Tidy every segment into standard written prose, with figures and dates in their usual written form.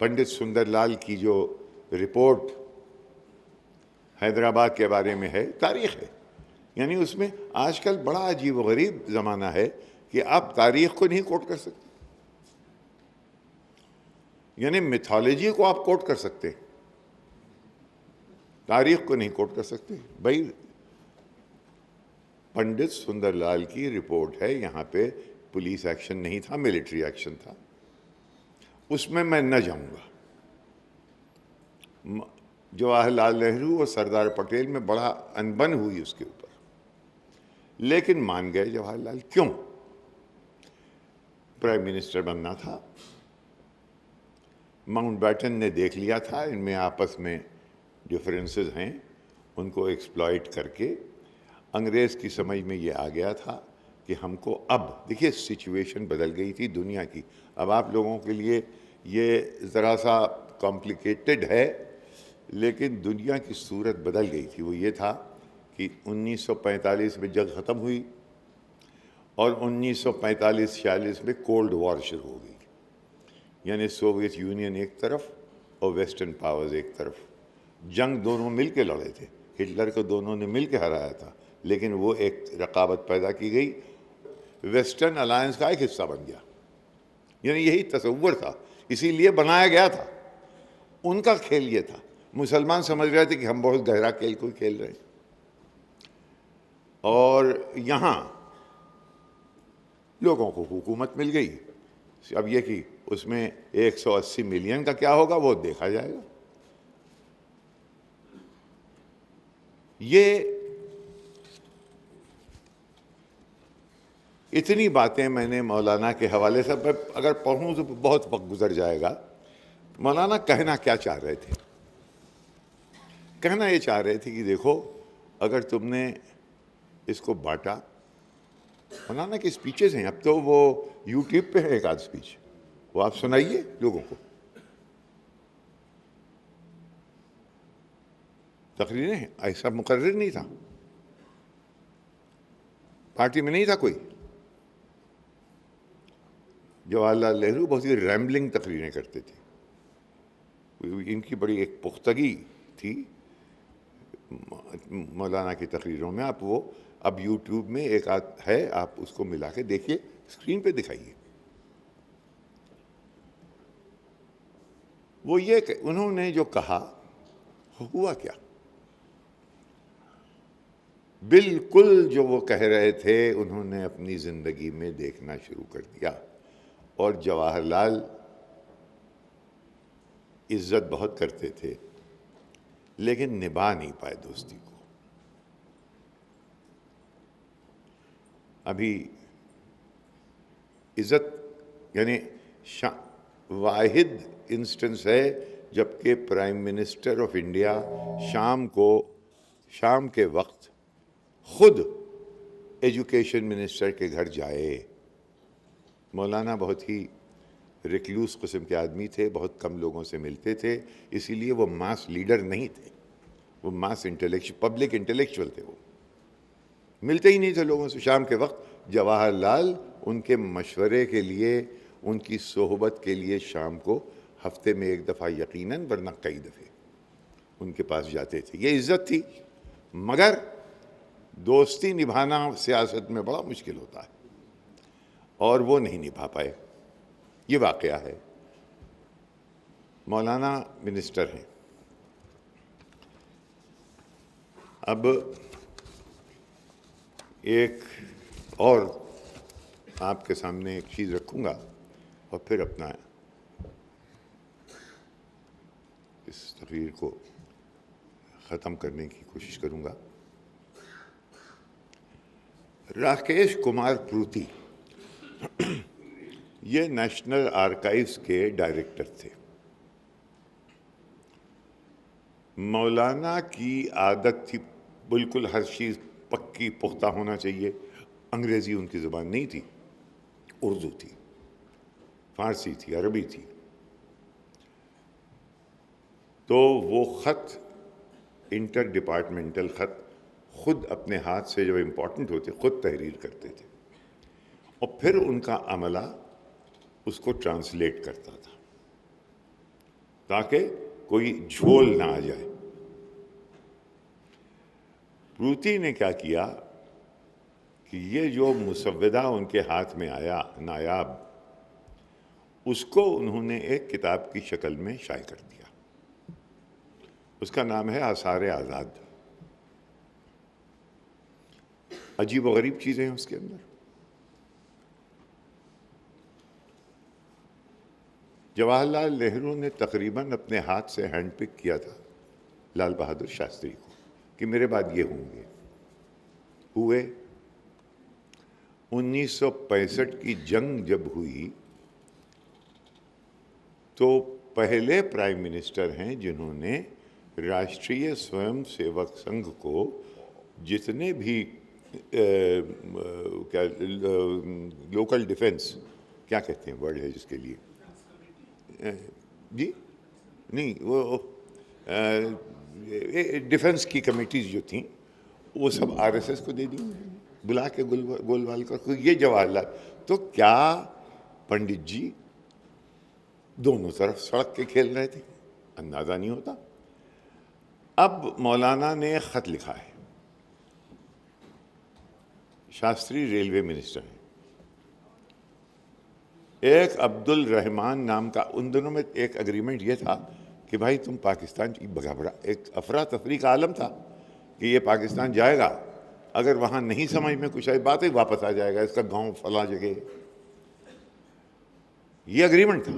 पंडित सुंदरलाल की जो रिपोर्ट हैदराबाद के बारे में है, तारीख है, यानी उसमें आजकल बड़ा अजीब व गरीब ज़माना है कि आप तारीख को नहीं कोट कर सकते, यानी मिथोलॉजी को आप कोट कर सकते, तारीख को नहीं कोट कर सकते। भाई पंडित सुंदरलाल की रिपोर्ट है, यहाँ पे पुलिस एक्शन नहीं था, मिलिट्री एक्शन था, उसमें मैं न जाऊंगा। जवाहरलाल नेहरू और सरदार पटेल में बड़ा अनबन हुई उसके ऊपर, लेकिन मान गए जवाहरलाल। क्यों? प्राइम मिनिस्टर बनना था, माउंटबेटन ने देख लिया था इनमें आपस में डिफरेंसेस हैं, उनको एक्सप्लॉइट करके अंग्रेज़ की समझ में ये आ गया था कि हमको अब, देखिए सिचुएशन बदल गई थी दुनिया की। अब आप लोगों के लिए ये ज़रा सा कॉम्प्लिकेटेड है, लेकिन दुनिया की सूरत बदल गई थी। वो ये था कि 1945 में जंग ख़त्म हुई और 1945-46 में कोल्ड वॉर शुरू हो गई, यानी सोवियत यूनियन एक तरफ और वेस्टर्न पावर्स एक तरफ। जंग दोनों मिल के लड़े थे, हिटलर को दोनों ने मिल के हराया था, लेकिन वो एक रकाबत पैदा की गई, वेस्टर्न अलायंस का एक हिस्सा बन गया, यानी यही तसव्वुर था, इसीलिए बनाया गया था। उनका खेल ये था। मुसलमान समझ रहे थे कि हम बहुत गहरा खेल कोई खेल रहे हैं, और यहाँ लोगों को हुकूमत मिल गई। अब ये कि उसमें 180 मिलियन का क्या होगा वो देखा जाएगा। ये इतनी बातें मैंने मौलाना के हवाले से, अगर पढ़ूं तो बहुत वक्त गुजर जाएगा। मौलाना कहना क्या चाह रहे थे? कहना ये चाह रहे थे कि देखो, अगर तुमने इसको बांटा, मौलाना की स्पीचेस हैं, अब तो वो यूट्यूब पे है एक आध स्पीच, वो आप सुनाइए लोगों को। तकरीरें हैं, ऐसा मुकर्रर नहीं था, पार्टी में नहीं था कोई। जवाहरलाल नेहरू बहुत ही रैम्बलिंग तकरीरें करते थे, इनकी बड़ी एक पुख्तगी थी मौलाना की तकरीरों में। आप वो अब यूट्यूब में एक आध है, आप उसको मिला के देखिए, स्क्रीन पे दिखाइए। वो ये उन्होंने जो कहा हुआ क्या, बिल्कुल जो वो कह रहे थे उन्होंने अपनी ज़िंदगी में देखना शुरू कर दिया। और जवाहरलाल इज्जत बहुत करते थे, लेकिन निभा नहीं पाए दोस्ती को। अभी इज्जत यानी वाहिद इंस्टेंस है जबकि प्राइम मिनिस्टर ऑफ इंडिया शाम के वक्त खुद एजुकेशन मिनिस्टर के घर जाए। मौलाना बहुत ही रिक्लूस किस्म के आदमी थे, बहुत कम लोगों से मिलते थे, इसीलिए वो मास लीडर नहीं थे, वो मास पब्लिक इंटेलेक्चुअल थे। वो मिलते ही नहीं थे लोगों से। शाम के वक्त जवाहरलाल उनके मशवरे के लिए, उनकी सोहबत के लिए शाम को हफ्ते में एक दफ़ा यकीनन, वरना कई दफ़े उनके पास जाते थे। ये इज्जत थी, मगर दोस्ती निभाना सियासत में बड़ा मुश्किल होता है, और वो नहीं निभा पाए। ये वाक़या है। मौलाना मिनिस्टर हैं। अब एक और आपके सामने एक चीज़ रखूँगा और फिर अपना इस तकरीर को ख़त्म करने की कोशिश करूँगा। राकेश कुमार प्रूति ये नेशनल आर्काइव्स के डायरेक्टर थे। मौलाना की आदत थी बिल्कुल हर चीज़ पक्की पुख्ता होना चाहिए। अंग्रेज़ी उनकी ज़बान नहीं थी, उर्दू थी, फ़ारसी थी, अरबी थी। तो वो ख़त, इंटर डिपार्टमेंटल ख़त, ख़ुद अपने हाथ से जो इम्पोर्टेंट होते ख़ुद तहरीर करते थे, और फिर उनका अमला उसको ट्रांसलेट करता था। ताकि कोई झोल ना आ जाए। प्रूति ने क्या किया कि ये जो मुसव्वदा उनके हाथ में आया नायाब, उसको उन्होंने एक किताब की शक्ल में शाये कर दिया। उसका नाम है आसार आज़ाद। अजीब व गरीब चीज़ें हैं उसके अंदर। जवाहरलाल नेहरू ने तकरीबन अपने हाथ से हैंड पिक किया था लाल बहादुर शास्त्री को कि मेरे बाद ये होंगे। हुए। 1965 की जंग जब हुई तो पहले प्राइम मिनिस्टर हैं जिन्होंने राष्ट्रीय स्वयंसेवक संघ को जितने भी लोकल डिफेंस, क्या कहते हैं वर्ड है जिसके लिए, जी नहीं, वो डिफेंस की कमेटीज जो थी वो सब आरएसएस को दे दी बुला के गोलवाल कर। ये जवाहरलाल, तो क्या पंडित जी दोनों तरफ सड़क के खेल रहे थे, अंदाजा नहीं होता। अब मौलाना ने खत लिखा है, शास्त्री रेलवे मिनिस्टर हैं, एक अब्दुल रहमान नाम का, उन दोनों में एक एग्रीमेंट ये था कि भाई तुम पाकिस्तान की बगाबरा, एक अफरा तफरी का आलम था कि ये पाकिस्तान जाएगा, अगर वहाँ नहीं समझ में कुछ आई बात ही वापस आ जाएगा, इसका गांव फला जगह, ये एग्रीमेंट था।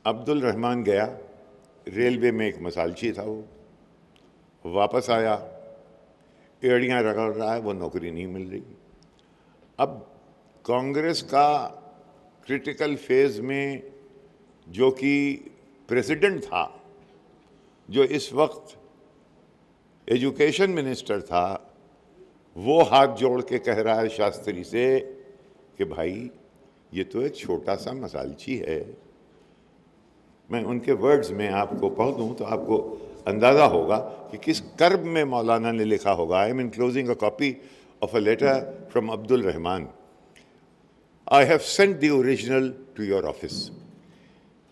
अब्दुल रहमान गया, रेलवे में एक मसालची था, वो वापस आया, एड़ियाँ रगड़ रहा है, वो नौकरी नहीं मिल रही। अब कांग्रेस का क्रिटिकल फेज में जो कि प्रेसिडेंट था, जो इस वक्त एजुकेशन मिनिस्टर था, वो हाथ जोड़ के कह रहा है शास्त्री से कि भाई ये तो एक छोटा सा मसालची है। मैं उनके वर्ड्स में आपको पढ़ दूं तो आपको अंदाज़ा होगा कि किस कर्ब में मौलाना ने लिखा होगा। I am enclosing a copy of a letter from Abdul Rahman. I have sent the original to your office.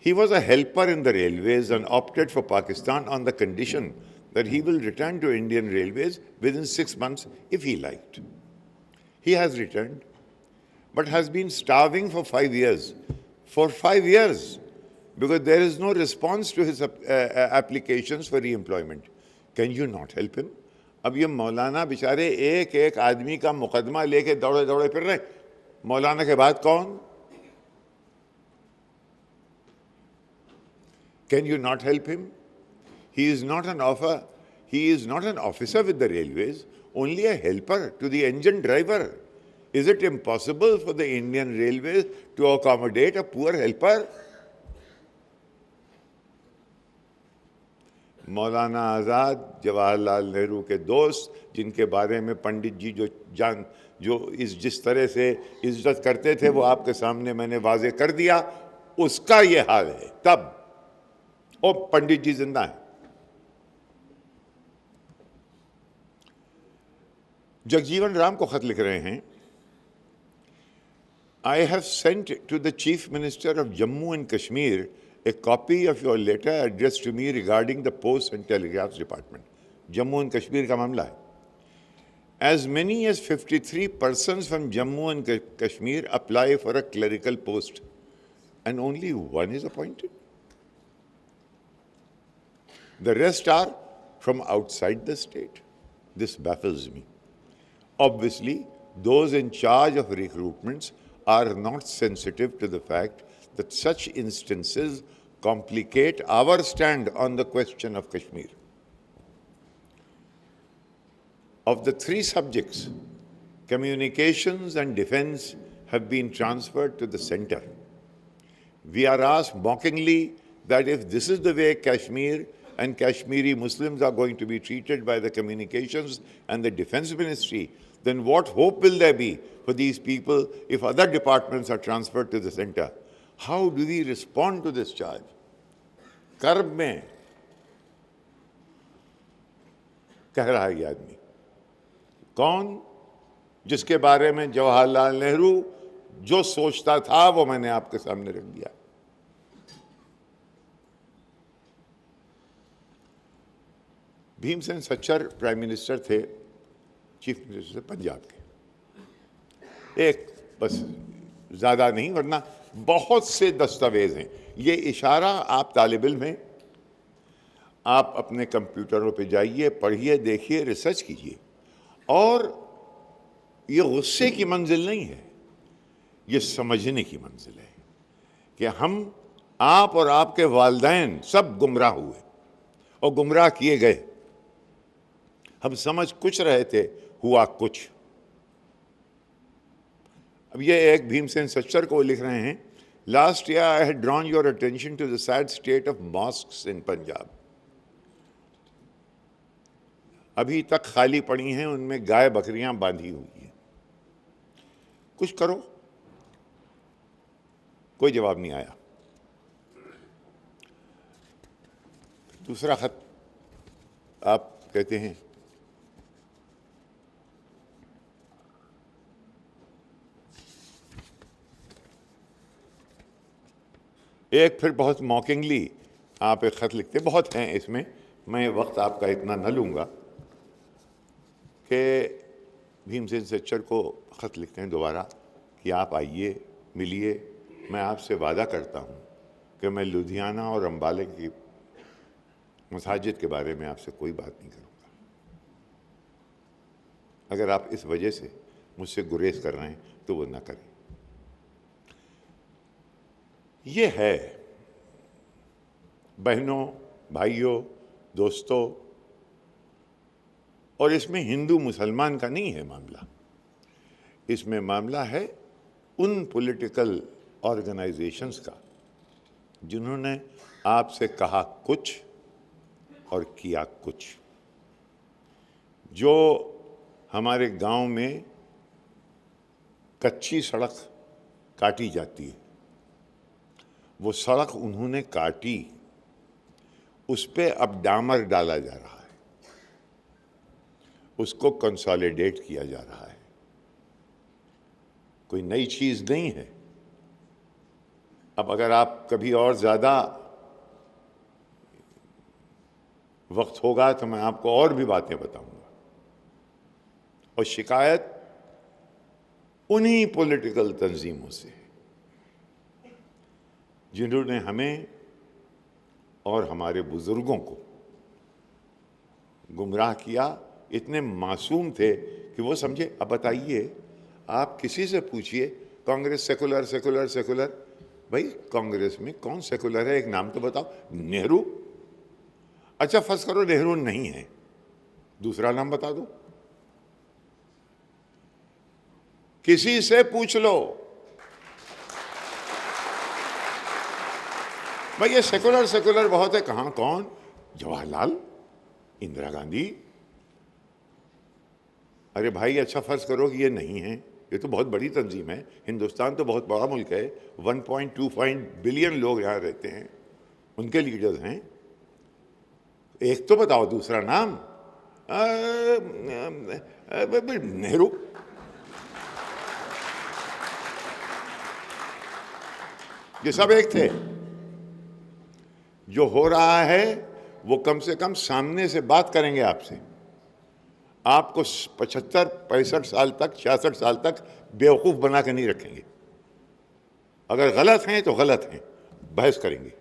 He was a helper in the railways and opted for Pakistan on the condition that he will return to Indian Railways within 6 months if he liked. He has returned, but has been starving for 5 years. For 5 years, because there is no response to his applications for re-employment. Can you not help him? अब ये मौलाना बेचारे एक एक आदमी का मुकदमा लेके दौड़े दौड़े फिर रहे। मौलाना के बाद कौन? Can you not help him? He is not an officer with the railways, only a helper to the engine driver. Is it impossible for the Indian Railways to accommodate a poor helper? मौलाना आज़ाद जवाहरलाल नेहरू के दोस्त, जिनके बारे में पंडित जी जिस तरह से इज्जत करते थे वो आपके सामने मैंने वाजे कर दिया, उसका ये हाल है। तब ओ पंडित जी जिंदा हैं। जगजीवन राम को खत लिख रहे हैं, I have sent to the Chief Minister of Jammu and Kashmir a copy of your letter addressed to me regarding the Post and Telegraphs Department. Jammu and Kashmir का मामला है। As many as 53 persons from Jammu and Kashmir apply for a clerical post and only one is appointed. The rest are from outside the state. This baffles me. Obviously, those in charge of recruitments are not sensitive to the fact that such instances complicate our stand on the question of Kashmir. Of the 3 subjects, communications and defense have been transferred to the center. We are asked mockingly that if this is the way Kashmir and Kashmiri Muslims are going to be treated by the communications and the defense ministry, then what hope will there be for these people if other departments are transferred to the center? How do we respond to this charge? कर्ब में कह रहा है ये आदमी। कौन? जिसके बारे में जवाहरलाल नेहरू जो सोचता था वो मैंने आपके सामने रख दिया। भीमसेन सच्चर प्राइम मिनिस्टर थे, चीफ मिनिस्टर पंजाब के, एक बस, ज़्यादा नहीं, वरना बहुत से दस्तावेज हैं। ये इशारा आप तालिब इल्म हैं, आप अपने कंप्यूटरों पे जाइए, पढ़िए, देखिए, रिसर्च कीजिए। और ये गुस्से की मंजिल नहीं है, ये समझने की मंजिल है कि हम, आप और आपके वालिदैन सब गुमराह हुए और गुमराह किए गए। हम समझ कुछ रहे थे, हुआ कुछ। अब ये एक भीमसेन सच्चर को लिख रहे हैं, last year I had drawn your attention to the sad state of mosques in Punjab. अभी तक खाली पड़ी हैं, उनमें गाय बकरियां बांधी हुई हैं, कुछ करो। कोई जवाब नहीं आया। दूसरा खत आप कहते हैं, एक फिर बहुत मॉकिंगली आप एक खत लिखते, बहुत हैं इसमें, मैं वक्त आपका इतना न लूँगा, कि भीमसेन सच्चर को खत लिखते हैं दोबारा कि आप आइए, मिलिए, मैं आपसे वादा करता हूँ कि मैं लुधियाना और अम्बाले की मसाजिद के बारे में आपसे कोई बात नहीं करूँगा। अगर आप इस वजह से मुझसे गुरेज कर रहे हैं तो वो ना करें। ये है बहनों, भाइयों, दोस्तों, और इसमें हिंदू मुसलमान का नहीं है मामला, इसमें मामला है उन पॉलिटिकल ऑर्गेनाइजेशंस का जिन्होंने आपसे कहा कुछ और किया कुछ। जो हमारे गांव में कच्ची सड़क काटी जाती है, वो सड़क उन्होंने काटी, उस पे अब डामर डाला जा रहा है, उसको कंसोलिडेट किया जा रहा है। कोई नई चीज़ नहीं है। अब अगर आप कभी और ज़्यादा वक्त होगा तो मैं आपको और भी बातें बताऊंगा। और शिकायत उन्हीं पॉलिटिकल तंजीमों से जिन्होंने हमें और हमारे बुजुर्गों को गुमराह किया। इतने मासूम थे कि वो समझे। अब बताइए, आप किसी से पूछिए, कांग्रेस सेकुलर सेकुलर सेकुलर, भाई कांग्रेस में कौन सेकुलर है, एक नाम तो बताओ। नेहरू, अच्छा फर्ज करो नेहरू नहीं है, दूसरा नाम बता दो, किसी से पूछ लो। भाई ये सेकुलर सेकुलर बहुत है, कहां, कौन? जवाहरलाल, इंदिरा गांधी। अरे भाई अच्छा फर्ज करो कि ये नहीं है, ये तो बहुत बड़ी तंजीम है, हिंदुस्तान तो बहुत बड़ा मुल्क है, 1.25 बिलियन लोग यहाँ रहते हैं, उनके लीडर्स हैं, एक तो बताओ, दूसरा नाम। नेहरू। ये सब एक थे। जो हो रहा है वो कम से कम सामने से बात करेंगे आपसे, आपको 75, 65 साल तक, 66 साल तक बेवकूफ़ बना के नहीं रखेंगे। अगर गलत हैं तो गलत हैं, बहस करेंगे।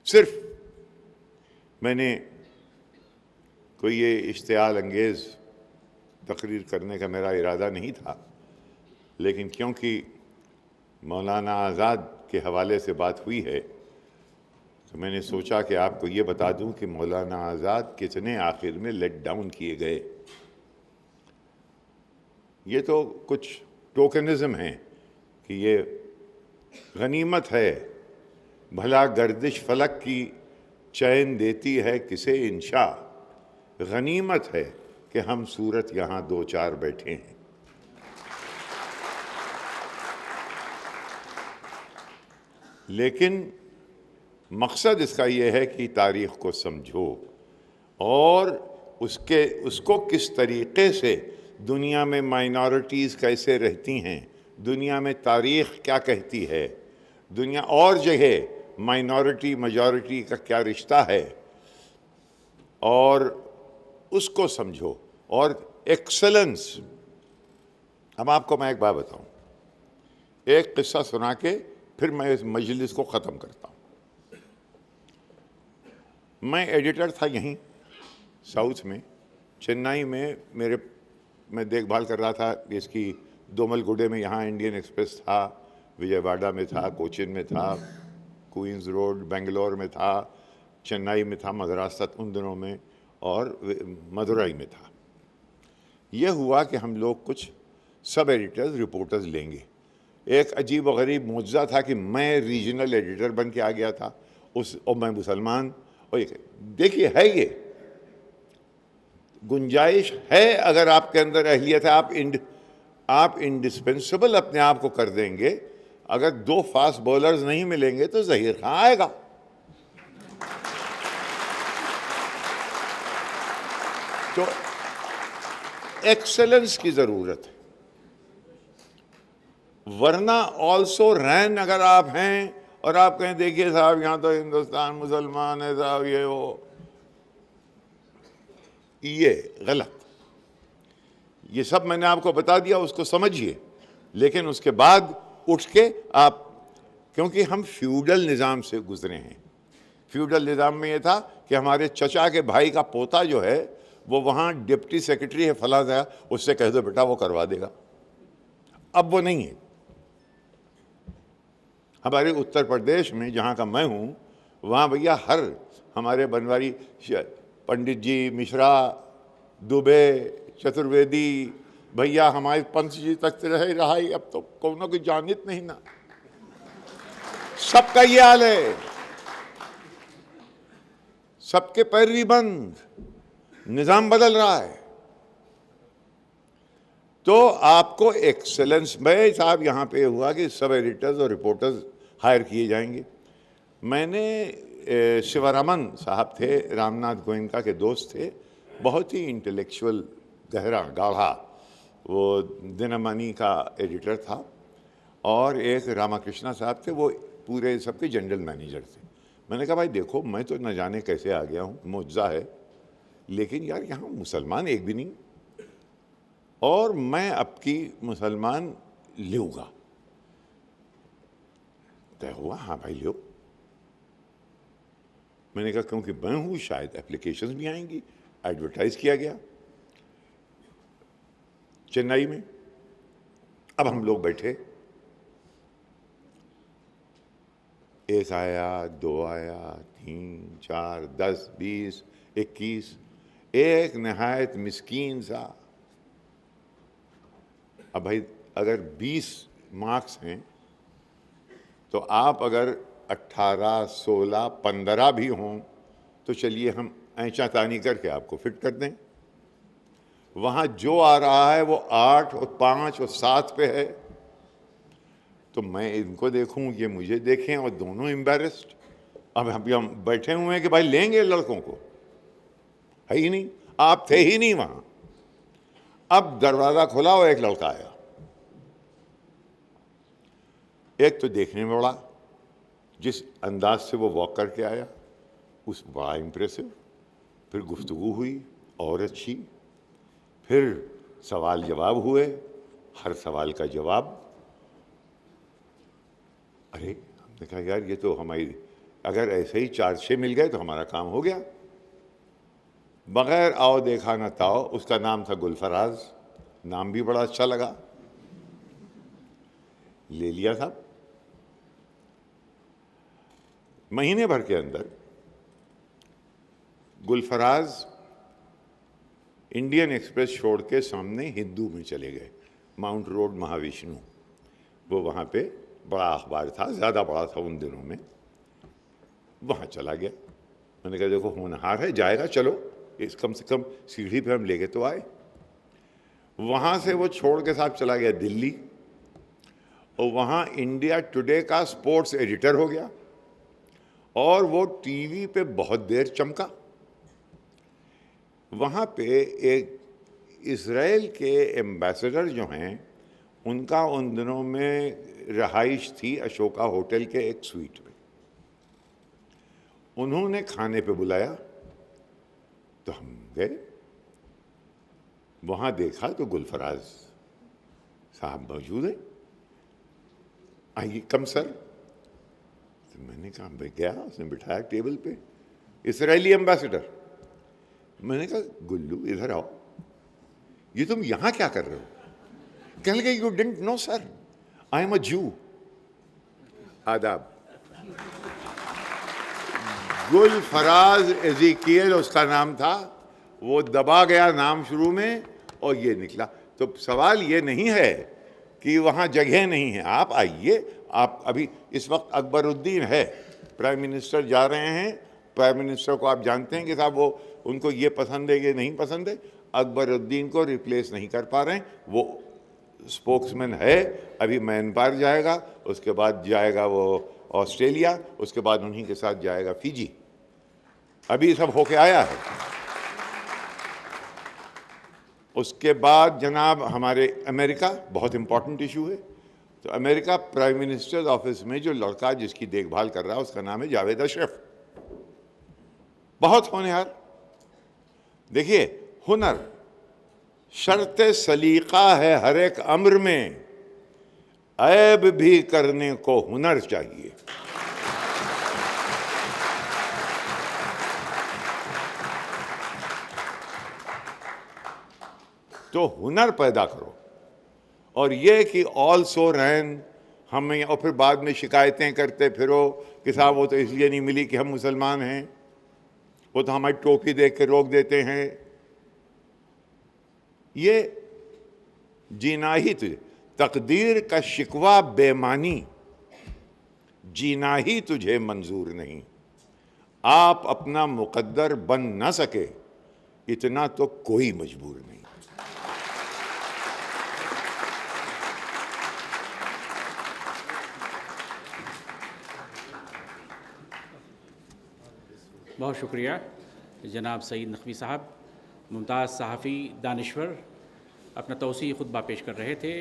सिर्फ मैंने कोई ये इश्तियाल अंगेज़ तकरीर करने का मेरा इरादा नहीं था, लेकिन क्योंकि मौलाना आज़ाद के हवाले से बात हुई है तो मैंने सोचा कि आपको ये बता दूं कि मौलाना आज़ाद कितने आखिर में लेट डाउन किए गए। ये तो कुछ टोकनिज़म है कि ये गनीमत है, भला गर्दिश फलक की चैन देती है किसे इंशा, गनीमत है कि हम सूरत यहाँ 2-4 बैठे हैं। लेकिन मकसद इसका ये है कि तारीख़ को समझो और उसको किस तरीक़े से दुनिया में माइनॉरिटीज़ कैसे रहती हैं, दुनिया में तारीख़ क्या कहती है, दुनिया और जगह माइनॉरिटी मेजॉरिटी का क्या रिश्ता है और उसको समझो। और एक्सेलेंस, अब आपको मैं एक बात बताऊं, एक किस्सा सुना के फिर मैं इस मजलिस को ख़त्म करता हूं। मैं एडिटर था यहीं साउथ में, चेन्नई में मैं देखभाल कर रहा था इसकी। दोमलगुडे में यहाँ इंडियन एक्सप्रेस था, विजयवाड़ा में था, कोचिन में था, क्वींस रोड बेंगलोर में था, चेन्नई में था, मद्रास था उन दिनों में, और मदुरई में था। यह हुआ कि हम लोग कुछ सब एडिटर्स रिपोर्टर्स लेंगे। एक अजीब व गरीब मुआवजा था कि मैं रीजनल एडिटर बन के आ गया था और मैं मुसलमान। और देखिए, है ये गुंजाइश है, अगर आपके अंदर अहलियत है, आप इंडिस्पेंसिबल अपने आप को कर देंगे। अगर 2 फास्ट बॉलर्स नहीं मिलेंगे तो जहीर खां आएगा। तो एक्सेलेंस की जरूरत है, वरना ऑल्सो रैन अगर आप हैं और आप कहें देखिए साहब यहां तो हिंदुस्तान मुसलमान है साहब, ये वो, ये गलत। ये सब मैंने आपको बता दिया, उसको समझिए। लेकिन उसके बाद उठ के आप, क्योंकि हम फ्यूडल निज़ाम से गुजरे हैं। फ्यूडल निज़ाम में ये था कि हमारे चचा के भाई का पोता जो है वो वहाँ डिप्टी सेक्रेटरी है फला था, उससे कह दो बेटा वो करवा देगा। अब वो नहीं है। हमारे उत्तर प्रदेश में जहाँ का मैं हूँ, वहाँ भैया हर हमारे बनवारी पंडित जी, मिश्रा, दुबे, चतुर्वेदी, भैया हमारे पंत जी तक रहा ही, अब तो कोनो की जानित नहीं ना। सबका ये हाल है, सबके पैरवी बंद, निजाम बदल रहा है। तो आपको एक्सेलेंस में साहब यहाँ पे हुआ कि सब एडिटर्स और रिपोर्टर्स हायर किए जाएंगे। मैंने शिवरामन साहब थे, रामनाथ गोयनका के दोस्त थे, बहुत ही इंटेलेक्चुअल, गहरा गाढ़ा, वो दिनमणि का एडिटर था, और एक रामाकृष्णा साहब थे, वो पूरे सबके जनरल मैनेजर थे। मैंने कहा भाई देखो, मैं तो न जाने कैसे आ गया हूँ, मुआवजा है, लेकिन यार यहाँ मुसलमान एक भी नहीं, और मैं अब की मुसलमान लूँगा। तय हुआ, हाँ भाई लो। मैंने कहा क्योंकि मैं हूँ शायद एप्लीकेशंस भी आएंगी। एडवर्टाइज किया गया चेन्नई में। अब हम लोग बैठे, एक आया, 2 आया, 3, 4, 10, 20, 21, एक नहायत मिस्कीन सा। अब भाई अगर 20 मार्क्स हैं तो आप अगर 18, 16, 15 भी हों तो चलिए हम ऐंचा तानी करके आपको फिट कर दें। वहाँ जो आ रहा है वो 8 और 5 और 7 पे है, तो मैं इनको देखूं, ये मुझे देखें, और दोनों एम्बेरस्ड। अब हम बैठे हुए हैं कि भाई लेंगे लड़कों को, है ही नहीं, आप थे ही नहीं वहाँ। अब दरवाज़ा खुला और एक लड़का आया। एक तो देखने में बड़ा, जिस अंदाज से वो वॉक करके आया उस बड़ा इम्प्रेसिव। फिर गुफ्तगू हुई और अच्छी, फिर सवाल जवाब हुए, हर सवाल का जवाब। अरे हमने कहा यार ये तो हमारी, अगर ऐसे ही 4-6 मिल गए तो हमारा काम हो गया। बगैर आओ देखा न ताओ, उसका नाम था गुलफराज, नाम भी बड़ा अच्छा लगा, ले लिया था। महीने भर के अंदर गुलफराज इंडियन एक्सप्रेस छोड़ के सामने हिंदू में चले गए, माउंट रोड महाविष्णु, वो वहाँ पे बड़ा अखबार था, ज़्यादा बड़ा था उन दिनों में, वहाँ चला गया। मैंने कहा देखो होनहार है, जाएगा, चलो इस कम से कम सीढ़ी पे हम लेके तो आए। वहाँ से वो छोड़ के साहब चला गया दिल्ली, और वहाँ इंडिया टुडे का स्पोर्ट्स एडिटर हो गया, और वो टीवी पे बहुत देर चमका। वहाँ पे एक इज़राइल के एम्बेसडर जो हैं, उनका उन दिनों में रहाइश थी अशोका होटल के एक स्वीट में। उन्होंने खाने पे बुलाया तो हम गए। वहां देखा तो गुलफराज साहब मौजूद है। आइए, कम सर। तो मैंने कहा, मैं गया, उसने बिठाया टेबल पे, इसराइली एम्बेसडर। मैंने कहा, गुल्लू इधर आओ, ये तुम यहां क्या कर रहे हो? कहने लगे, you didn't know sir, I am a जू। आदाब। गुलफराज एज़ेकियल उसका नाम था, वो दबा गया नाम शुरू में और ये निकला। तो सवाल ये नहीं है कि वहाँ जगह नहीं है, आप आइए। आप अभी इस वक्त अकबरुद्दीन है, प्राइम मिनिस्टर जा रहे हैं। प्राइम मिनिस्टर को आप जानते हैं कि साहब वो उनको ये पसंद है, ये नहीं पसंद है। अकबरुद्दीन को रिप्लेस नहीं कर पा रहे हैं, वो स्पोक्समैन है। अभी म्यांमार जाएगा, उसके बाद जाएगा वो ऑस्ट्रेलिया, उसके बाद उन्हीं के साथ जाएगा फिजी। अभी सब होके आया है। उसके बाद जनाब हमारे अमेरिका, बहुत इंपॉर्टेंट इशू है। तो अमेरिका प्राइम मिनिस्टर ऑफिस में जो लड़का जिसकी देखभाल कर रहा है उसका नाम है जावेद अशरफ। बहुत होनहार। देखिए, हुनर शर्त सलीका है हर एक अम्र में, ऐब भी करने को हुनर चाहिए। तो हुनर पैदा करो। और ये कि ऑल सो रैन हमें, और फिर बाद में शिकायतें करते फिरो कि साहब वो तो इसलिए नहीं मिली कि हम मुसलमान हैं, वो तो हमारी टोपी देख के रोक देते हैं। ये जीना ही तुझे, तकदीर का शिकवा बेमानी, जीना ही तुझे मंजूर नहीं। आप अपना मुकद्दर बन ना सके, इतना तो कोई मजबूर नहीं। बहुत शुक्रिया जनाब सईद नकवी साहब। मुमताज़ सहाफ़ी दानिश्वर अपना तौसीई खुतबा पेश कर रहे थे।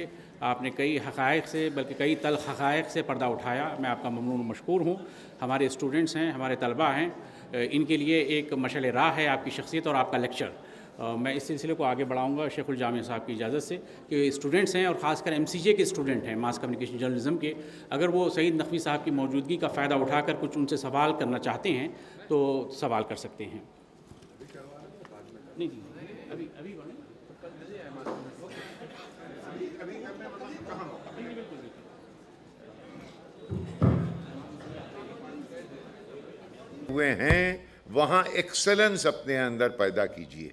आपने कई हक़ाइक़ से, बल्कि कई तल्ख़ हक़ाइक़ से पर्दा उठाया। मैं आपका ममनून मशकूर हूँ। हमारे स्टूडेंट्स हैं, हमारे तलबा हैं, इनके लिए एक मशअल राह है आपकी शख्सियत और आपका लेक्चर। मैं इस सिलसिले को आगे बढ़ाऊँगा शेखुल जामिया साहब की इजाज़त से कि स्टूडेंट्स हैं और ख़ासकर MCJ के स्टूडेंट हैं, मास कम्युनिकेशन जर्नलिज़म के, अगर वो सईद नकवी साहब की मौजूदगी का फ़ायदा उठाकर कुछ उनसे सवाल करना चाहते हैं तो सवाल कर सकते हैं। नहीं, अभी अभी हुए हैं, वहां एक्सेलेंस अपने अंदर पैदा कीजिए।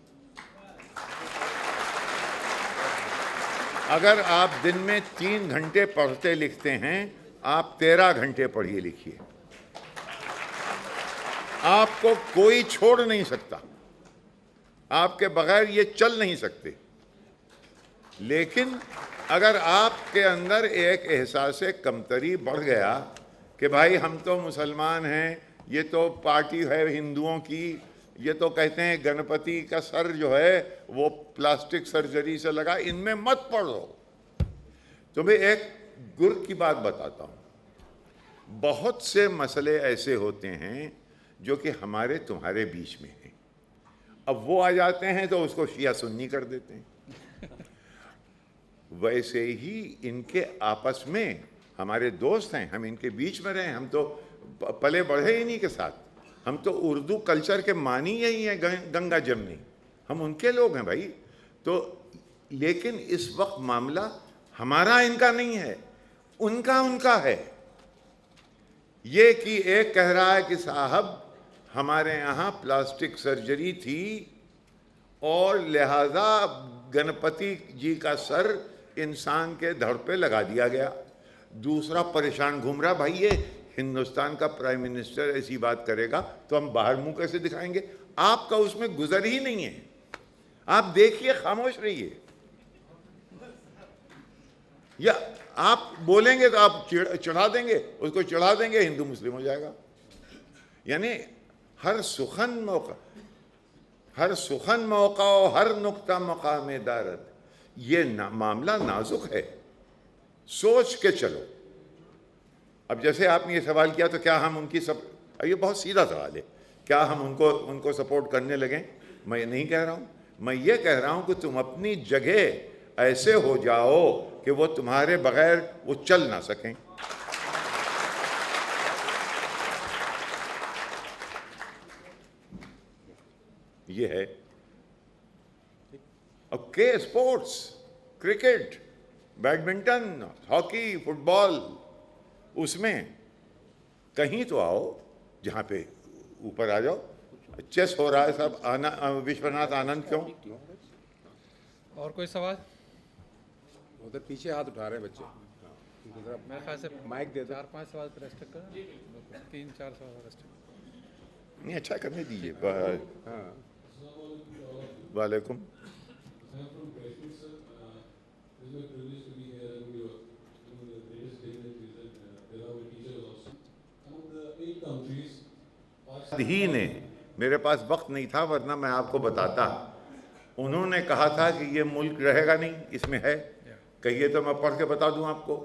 अगर आप दिन में 3 घंटे पढ़ते लिखते हैं, आप 13 घंटे पढ़िए लिखिए। आपको कोई छोड़ नहीं सकता, आपके बगैर ये चल नहीं सकते। लेकिन अगर आपके अंदर एक एहसास कमतरी बढ़ गया कि भाई हम तो मुसलमान हैं, ये तो पार्टी है हिंदुओं की, ये तो कहते हैं गणपति का सर जो है वो प्लास्टिक सर्जरी से लगा, इनमें मत पढ़ो। तो मैं एक गुर की बात बताता हूं। बहुत से मसले ऐसे होते हैं जो कि हमारे तुम्हारे बीच में हैं, अब वो आ जाते हैं तो उसको शिया सुन्नी कर देते हैं। वैसे ही इनके आपस में, हमारे दोस्त हैं, हम इनके बीच में रहे, हम तो पले बढ़े इन्हीं के साथ, हम तो उर्दू कल्चर के मानी यही है, गंगा जमनी, हम उनके लोग हैं भाई। तो लेकिन इस वक्त मामला हमारा इनका नहीं है, उनका उनका है। ये कि एक कह रहा है कि साहब हमारे यहाँ प्लास्टिक सर्जरी थी और लिहाजा गणपति जी का सर इंसान के धड़ पे लगा दिया गया। दूसरा परेशान घूम रहा, भाई ये हिंदुस्तान का प्राइम मिनिस्टर ऐसी बात करेगा तो हम बाहर मुंह कैसे दिखाएंगे? आपका उसमें गुजर ही नहीं है, आप देखिए, खामोश रहिए। या आप बोलेंगे तो आप चढ़ा देंगे, उसको चढ़ा देंगे, हिंदू मुस्लिम हो जाएगा। यानी हर सुखन मौका और हर नुक्ता मकाम दारत, ये मामला नाजुक है। सोच के चलो। अब जैसे आपने ये सवाल किया तो क्या हम उनकी सब, ये बहुत सीधा सवाल है, क्या हम उनको सपोर्ट करने लगें? मैं ये नहीं कह रहा हूँ, मैं ये कह रहा हूँ कि तुम अपनी जगह ऐसे हो जाओ कि वो तुम्हारे बगैर वो चल ना सकें। ये है। अब के sports, cricket, badminton, hockey, football, उसमें कहीं तो आओ जहाँ पे ऊपर आ जाओ। चेस हो रहा है सब, विश्वनाथ आनंद क्यों? और कोई सवाल? उधर पीछे हाथ उठा रहे हैं बच्चे। मेरे ख्याल से माइक दे दो। 4-5 सवाल पर रेस्ट्रिक्ट करें, 3-4 सवाल रेस्ट्रिक्ट। नहीं, अच्छा करने दीजिए। हाँ, वालेकुम। ही ने, मेरे पास वक्त नहीं था वरना मैं आपको बताता। उन्होंने कहा था कि ये मुल्क रहेगा नहीं, इसमें है, कहिए तो मैं पढ़ के बता दूं आपको।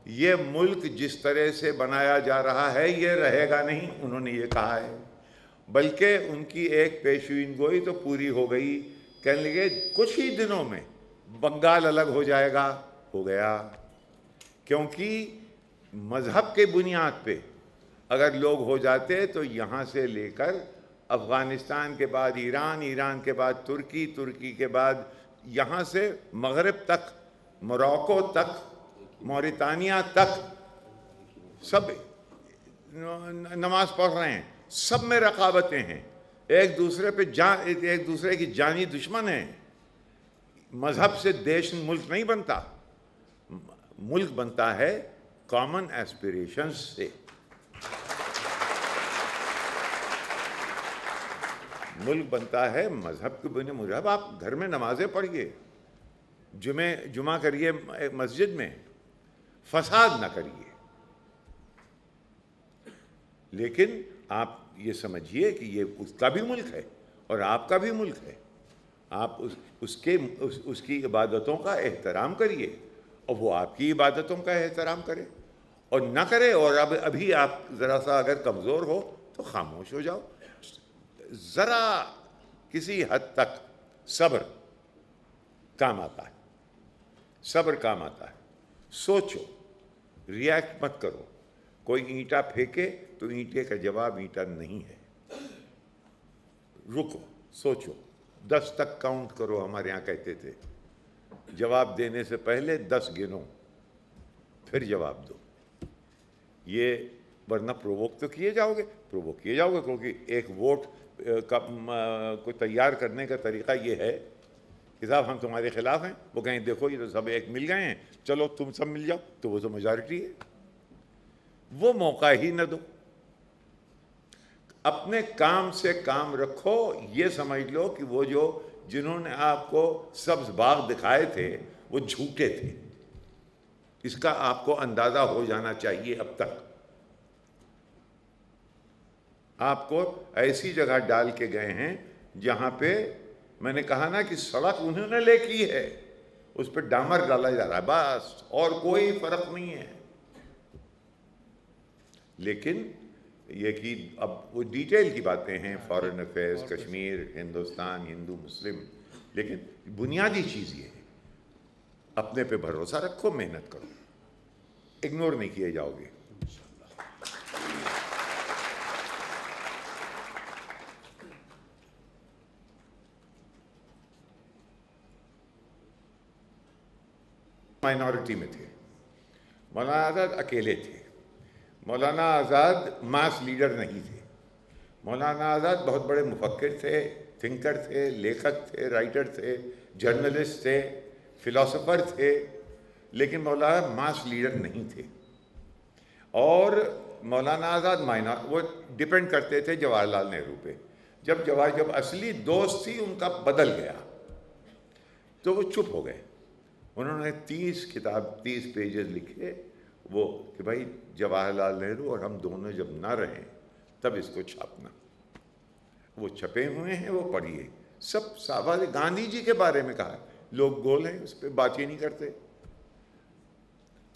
ये मुल्क जिस तरह से बनाया जा रहा है ये रहेगा नहीं, उन्होंने ये कहा है। बल्कि उनकी एक पेशीन गोई तो पूरी हो गई, कहने लगे कुछ ही दिनों में बंगाल अलग हो जाएगा। हो गया, क्योंकि मजहब के बुनियाद पे अगर लोग हो जाते तो यहाँ से लेकर अफ़गानिस्तान के बाद ईरान, ईरान के बाद तुर्की, तुर्की के बाद यहाँ से मगरिब तक, मोरक्को तक, मौरितानिया तक सब नमाज पढ़ रहे हैं, सब में रकाबतें हैं, एक दूसरे की जानी दुश्मन हैं। मजहब से देश मुल्क नहीं बनता, मुल्क बनता है कॉमन एस्पिरेशंस से। मुल्क बनता है मजहब के बिना। मजहब, आप घर में नमाजें पढ़िए, जुमा करिए मस्जिद में, फसाद ना करिए। लेकिन आप ये समझिए कि ये उसका भी मुल्क है और आपका भी मुल्क है। आप उसकी इबादतों का एहतराम करिए और वो आपकी इबादतों का एहतराम करे, और ना करे और अब अभी आप ज़रा सा अगर कमज़ोर हो तो खामोश हो जाओ। ज़रा किसी हद तक सब्र काम आता है, सब्र काम आता है। सोचो, रिएक्ट मत करो। कोई ईंटा फेंके तो ईंटे का जवाब ईंटा नहीं है। रुको, सोचो, 10 तक काउंट करो, हमारे यहाँ कहते थे। जवाब देने से पहले 10 गिनो, फिर जवाब दो। ये वरना प्रोवोक तो किए जाओगे, क्योंकि एक वोट को तैयार करने का तरीका ये है कि साहब हम तुम्हारे खिलाफ हैं। वो कहें देखो ये तो सब एक मिल गए हैं, चलो तुम सब मिल जाओ, तो वो तो मेजॉरिटी है। वो मौका ही न दो। अपने काम से काम रखो। ये समझ लो कि वो जिन्होंने आपको सब्ज बाग दिखाए थे वो झूठे थे, इसका आपको अंदाजा हो जाना चाहिए। अब तक आपको ऐसी जगह डाल के गए हैं जहां पे मैंने कहा ना कि सड़क उन्होंने ले की है, उस पर डामर डाला जा रहा है बस, और कोई फर्क नहीं है। लेकिन ये कि अब वो डिटेल की बातें हैं, फॉरेन अफेयर्स, कश्मीर, हिंदुस्तान, हिंदू मुस्लिम, लेकिन बुनियादी चीज़ ये है, अपने पे भरोसा रखो, मेहनत करो, इग्नोर नहीं किए जाओगे। माइनॉरिटी में थे, मौलाना आज़ाद अकेले थे। मौलाना आज़ाद मास लीडर नहीं थे। मौलाना आज़ाद बहुत बड़े मुफक्किर थे, थिंकर थे, लेखक थे, राइटर थे, जर्नलिस्ट थे, फिलोसोफर थे, लेकिन मौलाना मास लीडर नहीं थे। और मौलाना आज़ाद वो डिपेंड करते थे जवाहरलाल नेहरू पे। जब असली दोस्त थी उनका बदल गया तो वो चुप हो गए। उन्होंने 30 पेजेस लिखे वो कि भाई जवाहरलाल नेहरू और हम दोनों जब ना रहें तब इसको छापना। वो छपे हुए हैं, वो पढ़िए। सब साहब गांधी जी के बारे में कहा, लोग गोल हैं, उस पर बात ही नहीं करते।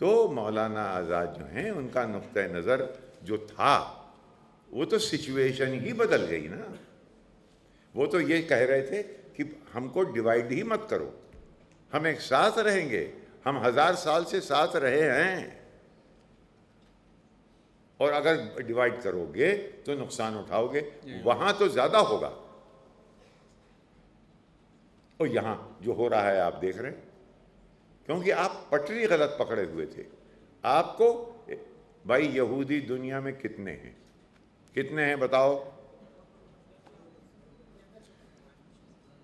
तो मौलाना आज़ाद जो हैं उनका नुक्ता नज़र जो था वो तो सिचुएशन ही बदल गई ना। वो तो ये कह रहे थे कि हमको डिवाइड ही मत करो, हम एक साथ रहेंगे, हम 1000 साल से साथ रहे हैं, और अगर डिवाइड करोगे तो नुकसान उठाओगे, वहां तो ज्यादा होगा। और यहां जो हो रहा है आप देख रहे हैं, क्योंकि आप पटरी गलत पकड़े हुए थे। आपको भाई यहूदी दुनिया में कितने हैं, कितने हैं बताओ?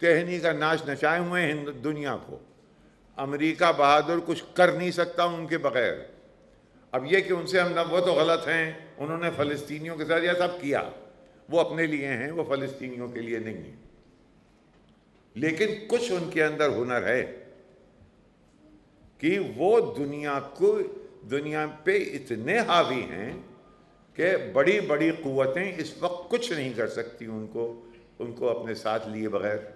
कहनी का नाच नचाए हुए हैं दुनिया को। अमेरिका बहादुर कुछ कर नहीं सकता उनके बगैर। अब ये कि उनसे हम वो तो गलत हैं, उन्होंने फ़लस्तीनियों के साथ यह सब किया, वो अपने लिए हैं, वो फ़लस्तीनियों के लिए नहीं है। लेकिन कुछ उनके अंदर हुनर है कि वो दुनिया पे इतने हावी हैं कि बड़ी बड़ी कुव्वतें इस वक्त कुछ नहीं कर सकती उनको अपने साथ लिए बगैर।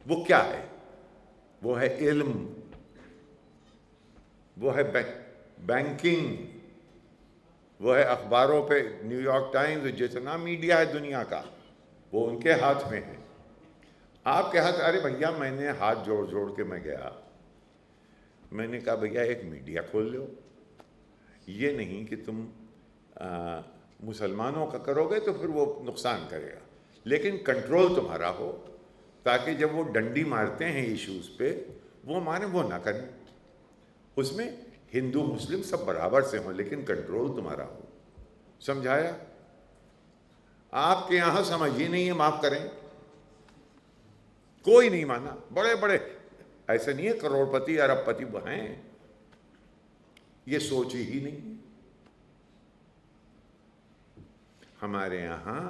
वो क्या है? वो है इल्म, वो है बैंकिंग, वो है अखबारों पे न्यूयॉर्क टाइम्स, जितना मीडिया है दुनिया का वो उनके हाथ में है। आपके हाथ? अरे भैया, मैंने हाथ जोड़ जोड़ के मैं गया, मैंने कहा भैया एक मीडिया खोल लो। ये नहीं कि तुम मुसलमानों का करोगे तो फिर वो नुकसान करेगा, लेकिन कंट्रोल तुम्हारा हो, ताकि जब वो डंडी मारते हैं इश्यूज पे वो माने वो ना करें। उसमें हिंदू मुस्लिम सब बराबर से हों, लेकिन कंट्रोल तुम्हारा हो। समझाया? आपके यहां समझ ही नहीं है, माफ करें, कोई नहीं माना। बड़े बड़े ऐसे नहीं है करोड़पति अरबपति हैं, ये सोच ही नहीं है। हमारे यहां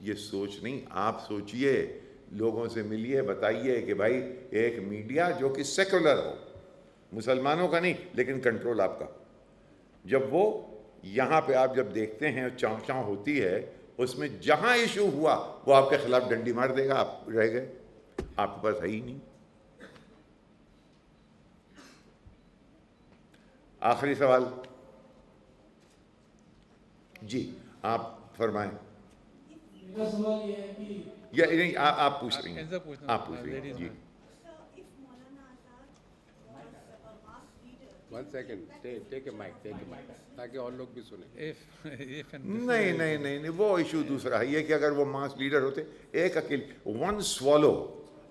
ये सोच नहीं। आप सोचिए, लोगों से मिलिए, बताइए कि भाई एक मीडिया जो कि सेकुलर हो, मुसलमानों का नहीं, लेकिन कंट्रोल आपका। जब वो यहाँ पे आप जब देखते हैं चाँव चाँव होती है, उसमें जहाँ इशू हुआ वो आपके खिलाफ डंडी मार देगा, आप रह गए, आपके पास है ही नहीं। आखिरी सवाल जी, आप फरमाएं। मेरा सवाल ये है कि या नहीं, आप पूछ रही हैं, कैसे पूछना? आप पूछ रही हैं जी। One second, take a mic, ताकि और लोग भी सुने। if and नहीं नहीं नहीं नहीं, वो इशू दूसरा है। ये कि अगर वो मास लीडर होते, एक अकेले, वन स्वॉलो,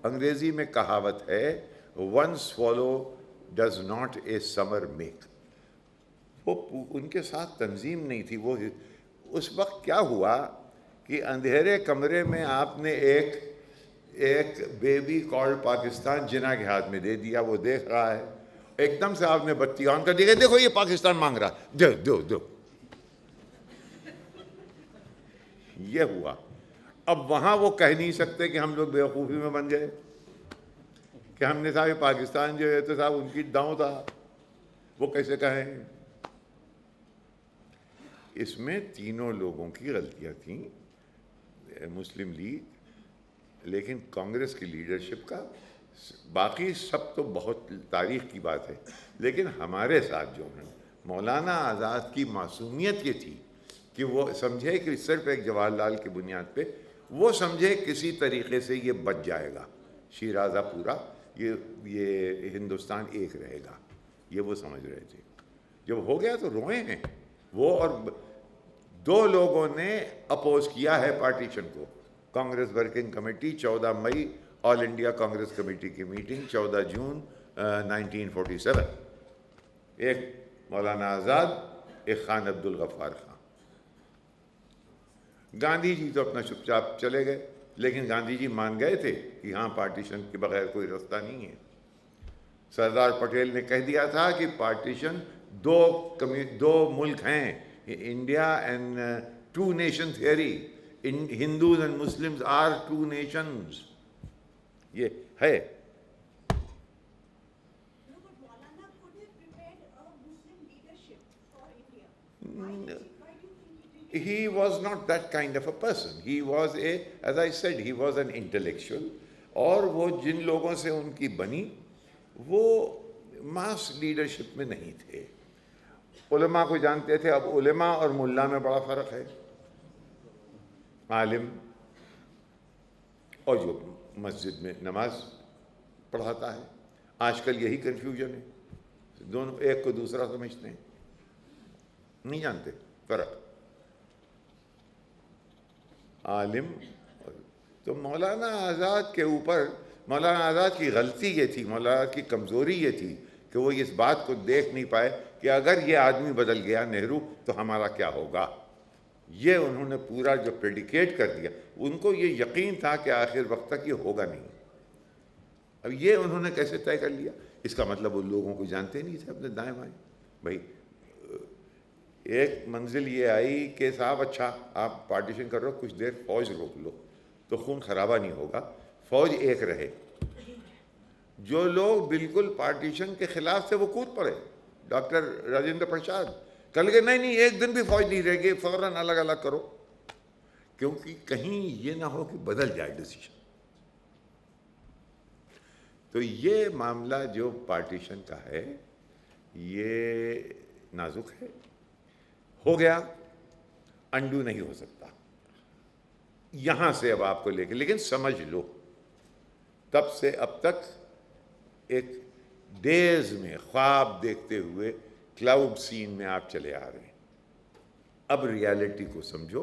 अंग्रेजी में कहावत है, one swallow does not a summer make. वो उनके साथ तंजीम नहीं थी। वो उस वक्त क्या हुआ कि अंधेरे कमरे में आपने एक बेबी कॉल्ड पाकिस्तान जिना के हाथ में दे दिया, वो देख रहा है, एकदम से आपने बत्ती ऑन कर दी, देखो ये पाकिस्तान मांग रहा, दो दो दो। ये हुआ। अब वहां वो कह नहीं सकते कि हम लोग बेवकूफ़ी में बन गए कि हमने साहब पाकिस्तान जो है तो साहब उनकी दांव था, वो कैसे कहें? इसमें तीनों लोगों की गलतियां थीं, मुस्लिम लीग, लेकिन कांग्रेस की लीडरशिप का। बाकी सब तो बहुत तारीख की बात है, लेकिन हमारे साथ जो है मौलाना आज़ाद की मासूमियत ये थी कि वो समझे कि सिर्फ एक जवाहरलाल की बुनियाद पे, वो समझे किसी तरीके से ये बच जाएगा, शिराज़ा पूरा, ये हिंदुस्तान एक रहेगा, ये वो समझ रहे थे। जब हो गया तो रोए हैं वो, और दो लोगों ने अपोज किया है पार्टीशन को। कांग्रेस वर्किंग कमेटी 14 मई, ऑल इंडिया कांग्रेस कमेटी की मीटिंग 14 जून 1947, एक मौलाना आज़ाद, एक खान अब्दुल गफ्फार खान। गांधी जी तो अपना चुपचाप चले गए, लेकिन गांधी जी मान गए थे कि हाँ पार्टीशन के बगैर कोई रास्ता नहीं है। सरदार पटेल ने कह दिया था कि पार्टीशन दो मुल्क हैं, India and two nation theory, Hindus and Muslims are two nations, ये है। He was not that kind of a person. He was as I said, he was an intellectual. और वो जिन लोगों से उनकी बनी, वो मास लीडरशिप में नहीं थे। उलमा को जानते थे। अब उलमा और मुल्ला में बड़ा फ़र्क है। आलिम और जो मस्जिद में नमाज पढ़ाता है, आजकल यही कन्फ्यूजन है, दोनों एक को दूसरा समझते हैं, नहीं जानते फ़र्क। आलिम तो मौलाना आज़ाद के ऊपर, मौलाना आज़ाद की गलती ये थी, मौलाना की कमज़ोरी ये थी कि वो इस बात को देख नहीं पाए कि अगर ये आदमी बदल गया नेहरू तो हमारा क्या होगा। ये उन्होंने पूरा जो प्रेडिकेट कर दिया, उनको ये यकीन था कि आखिर वक्त तक ये होगा नहीं। अब ये उन्होंने कैसे तय कर लिया, इसका मतलब उन लोगों को जानते नहीं थे अपने दाएं बाएं। भाई एक मंजिल ये आई कि साहब अच्छा आप पार्टीशन कर रहे हो, कुछ देर फौज रोक लो तो खून खराबा नहीं होगा, फौज एक रहे। जो लोग बिल्कुल पार्टीशन के खिलाफ थे वो कूद पड़े। डॉक्टर राजेंद्र प्रसाद कल के नहीं एक दिन भी फौज नहीं रहेगी, फौरन अलग अलग करो, क्योंकि कहीं ये ना हो कि बदल जाए डिसीजन। तो ये मामला जो पार्टीशन का है ये नाजुक है, हो गया, अंडू नहीं हो सकता यहां से अब आपको लेके। लेकिन समझ लो तब से अब तक एक डेज में ख्वाब देखते हुए क्लाउड सीन में आप चले आ रहे हैं। अब रियलिटी को समझो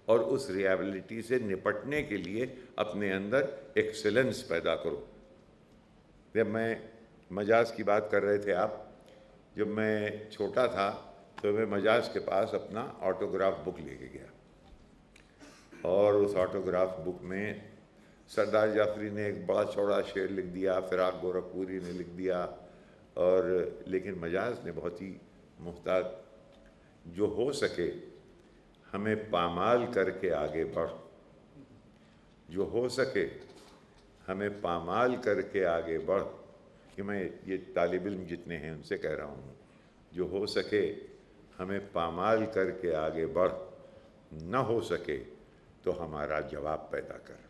और उस रियलिटी से निपटने के लिए अपने अंदर एक्सेलेंस पैदा करो। जब मैं मजाज की बात कर रहे थे आप, जब मैं छोटा था तो मैं मजाज के पास अपना ऑटोग्राफ बुक लेके गया और उस ऑटोग्राफ बुक में सरदार जाफरी ने एक बड़ा चौड़ा शेर लिख दिया, फिराक गोरखपुरी ने लिख दिया, और लेकिन मजाज ने बहुत ही मुहतात, जो हो सके हमें पामाल करके आगे बढ़, जो हो सके हमें पामाल करके आगे बढ़। कि मैं ये तालिब इल्म जितने हैं उनसे कह रहा हूँ, जो हो सके हमें पामाल करके आगे बढ़, न हो सके तो हमारा जवाब पैदा कर।